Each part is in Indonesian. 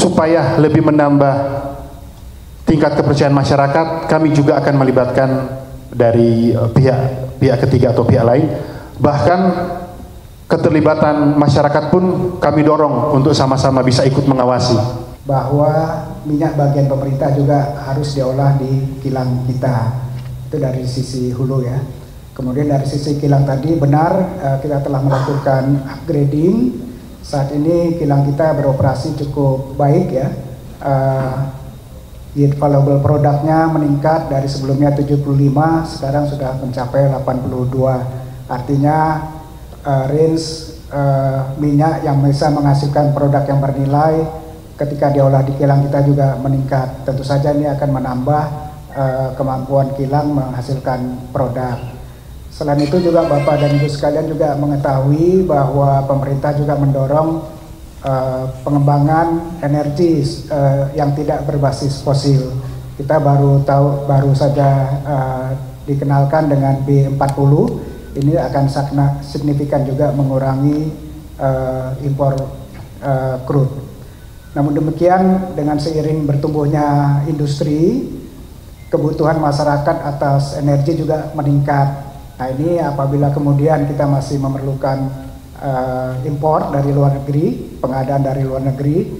supaya lebih menambah tingkat kepercayaan masyarakat, kami juga akan melibatkan dari pihak ketiga atau pihak lain. Bahkan keterlibatan masyarakat pun kami dorong untuk sama-sama bisa ikut mengawasi. Bahwa minyak bagian pemerintah juga harus diolah di kilang kita, itu dari sisi hulu ya. Kemudian dari sisi kilang tadi benar, kita telah melakukan upgrading. Saat ini kilang kita beroperasi cukup baik ya. Yield valuable produknya meningkat dari sebelumnya 75, sekarang sudah mencapai 82. Artinya range minyak yang bisa menghasilkan produk yang bernilai ketika diolah di kilang kita juga meningkat. Tentu saja ini akan menambah kemampuan kilang menghasilkan produk. Selain itu juga Bapak dan Ibu sekalian juga mengetahui bahwa pemerintah juga mendorong pengembangan energi yang tidak berbasis fosil. Kita baru saja dikenalkan dengan B40. Ini akan signifikan juga mengurangi impor crude. Namun demikian, dengan seiring bertumbuhnya industri, kebutuhan masyarakat atas energi juga meningkat. Nah ini apabila kemudian kita masih memerlukan impor dari luar negeri, pengadaan dari luar negeri,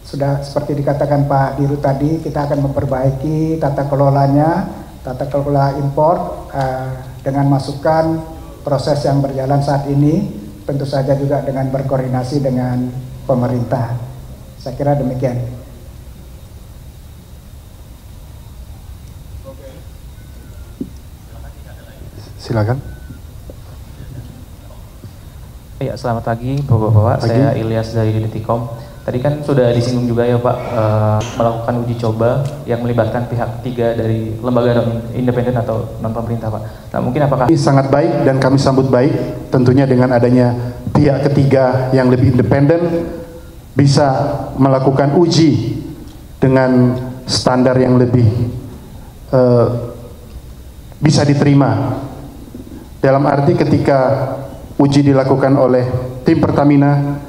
sudah seperti dikatakan Pak Dirut tadi, kita akan memperbaiki tata kelolanya, tata kelola impor dengan masukan proses yang berjalan saat ini, tentu saja juga dengan berkoordinasi dengan pemerintah. Saya kira demikian. Silakan. Ya, selamat pagi Bapak-Bapak. Saya Ilyas dari Detikom. Tadi kan sudah disinggung juga ya Pak, melakukan uji coba yang melibatkan pihak ketiga dari lembaga independen atau non pemerintah Pak. Nah, mungkin apakah ini sangat baik dan kami sambut baik, tentunya dengan adanya pihak ketiga yang lebih independen bisa melakukan uji dengan standar yang lebih bisa diterima. Dalam arti ketika uji dilakukan oleh tim Pertamina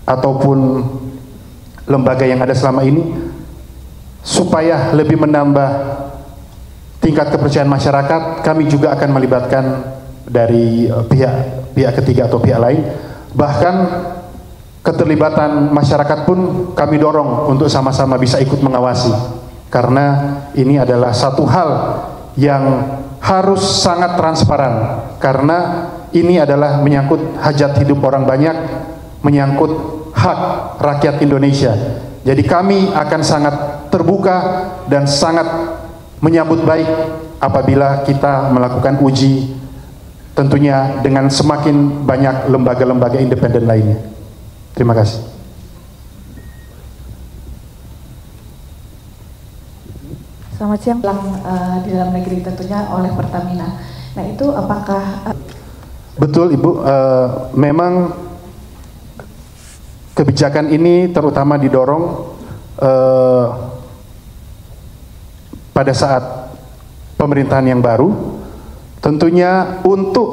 ataupun lembaga yang ada selama ini, supaya lebih menambah tingkat kepercayaan masyarakat, kami juga akan melibatkan dari pihak ketiga atau pihak lain. Bahkan keterlibatan masyarakat pun kami dorong untuk sama-sama bisa ikut mengawasi, karena ini adalah satu hal yang harus sangat transparan, karena ini adalah menyangkut hajat hidup orang banyak, menyangkut hak rakyat Indonesia. Jadi kami akan sangat terbuka dan sangat menyambut baik apabila kita melakukan uji, tentunya dengan semakin banyak lembaga-lembaga independen lainnya. Terima kasih. Selamat siang. Di dalam negeri tentunya oleh Pertamina. Nah itu apakah betul Ibu, memang kebijakan ini terutama didorong pada saat pemerintahan yang baru, tentunya untuk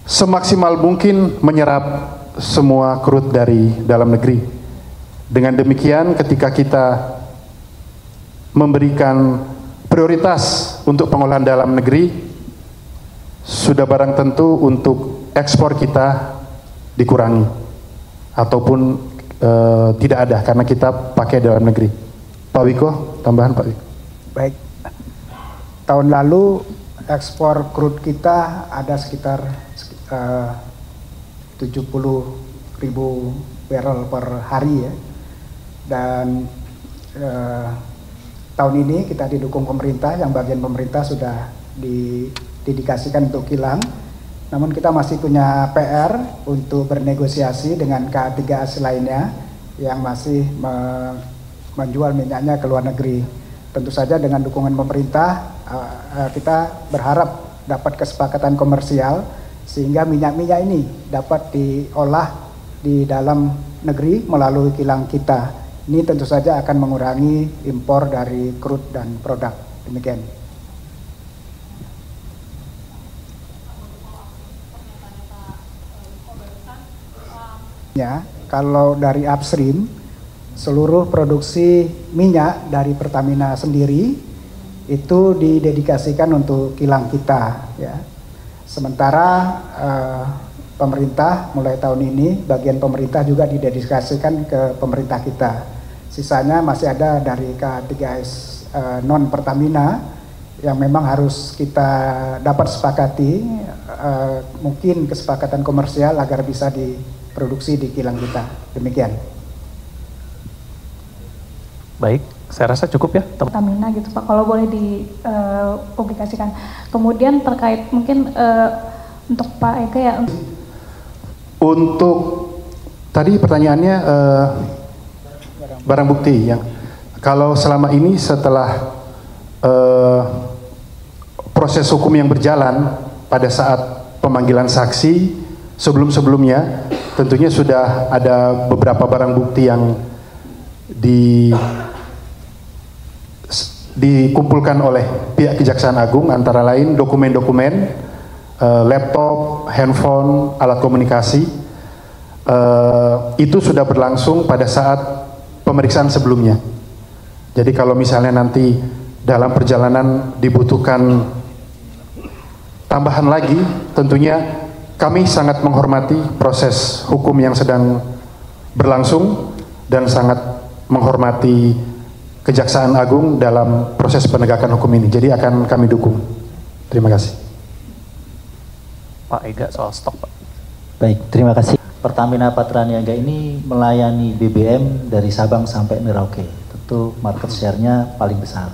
semaksimal mungkin menyerap semua crude dari dalam negeri. Dengan demikian ketika kita memberikan prioritas untuk pengolahan dalam negeri, sudah barang tentu untuk ekspor kita dikurangi ataupun tidak ada karena kita pakai dalam negeri. Pak Wiko, tambahan Pak Wiko. Baik, tahun lalu ekspor crude kita ada sekitar 70.000 barrel per hari ya, dan tahun ini kita didukung pemerintah, yang bagian pemerintah sudah didedikasikan untuk kilang. Namun kita masih punya PR untuk bernegosiasi dengan K3AS lainnya yang masih menjual minyaknya ke luar negeri. Tentu saja dengan dukungan pemerintah kita berharap dapat kesepakatan komersial sehingga minyak-minyak ini dapat diolah di dalam negeri melalui kilang kita. Ini tentu saja akan mengurangi impor dari crude dan produk. Demikian. Ya, kalau dari upstream, seluruh produksi minyak dari Pertamina sendiri itu didedikasikan untuk kilang kita, ya. Sementara pemerintah mulai tahun ini, bagian pemerintah juga didedikasikan ke pemerintah kita. Sisanya masih ada dari K3S non Pertamina yang memang harus kita dapat sepakati, mungkin kesepakatan komersial agar bisa diproduksi di kilang kita. Demikian. Baik, saya rasa cukup ya. Pertamina gitu Pak, kalau boleh dipublikasikan. Kemudian terkait mungkin untuk Pak Eka ya. Untuk tadi pertanyaannya barang bukti yang kalau selama ini setelah proses hukum yang berjalan pada saat pemanggilan saksi sebelum-sebelumnya tentunya sudah ada beberapa barang bukti yang dikumpulkan oleh pihak Kejaksaan Agung, antara lain dokumen-dokumen, laptop, handphone, alat komunikasi. Itu sudah berlangsung pada saat pemeriksaan sebelumnya. Jadi kalau misalnya nanti dalam perjalanan dibutuhkan tambahan lagi, tentunya kami sangat menghormati proses hukum yang sedang berlangsung dan sangat menghormati Kejaksaan Agung dalam proses penegakan hukum ini. Jadi akan kami dukung. Terima kasih. Pak Ega soal stok, Pak. Baik, terima kasih. Pertamina Patraniaga ini melayani BBM dari Sabang sampai Merauke. Tentu market share-nya paling besar.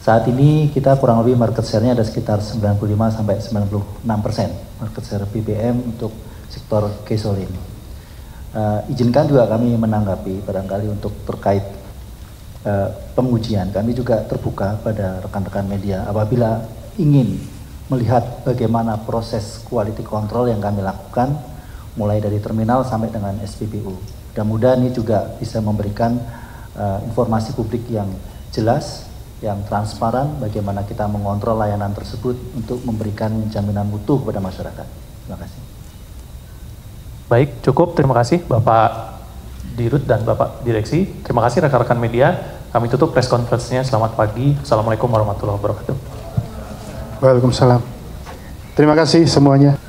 Saat ini kita kurang lebih market share-nya ada sekitar 95 sampai 96% market share BBM untuk sektor gasolin. Izinkan juga kami menanggapi barangkali untuk terkait pengujian. Kami juga terbuka pada rekan-rekan media apabila ingin melihat bagaimana proses quality control yang kami lakukan mulai dari terminal sampai dengan SPBU. Mudah-mudahan ini juga bisa memberikan informasi publik yang jelas, yang transparan, bagaimana kita mengontrol layanan tersebut untuk memberikan jaminan mutu kepada masyarakat. Terima kasih. Baik, cukup. Terima kasih Bapak Dirut dan Bapak Direksi. Terima kasih rekan-rekan media. Kami tutup press conference-nya. Selamat pagi. Assalamualaikum warahmatullahi wabarakatuh. Waalaikumsalam. Terima kasih semuanya.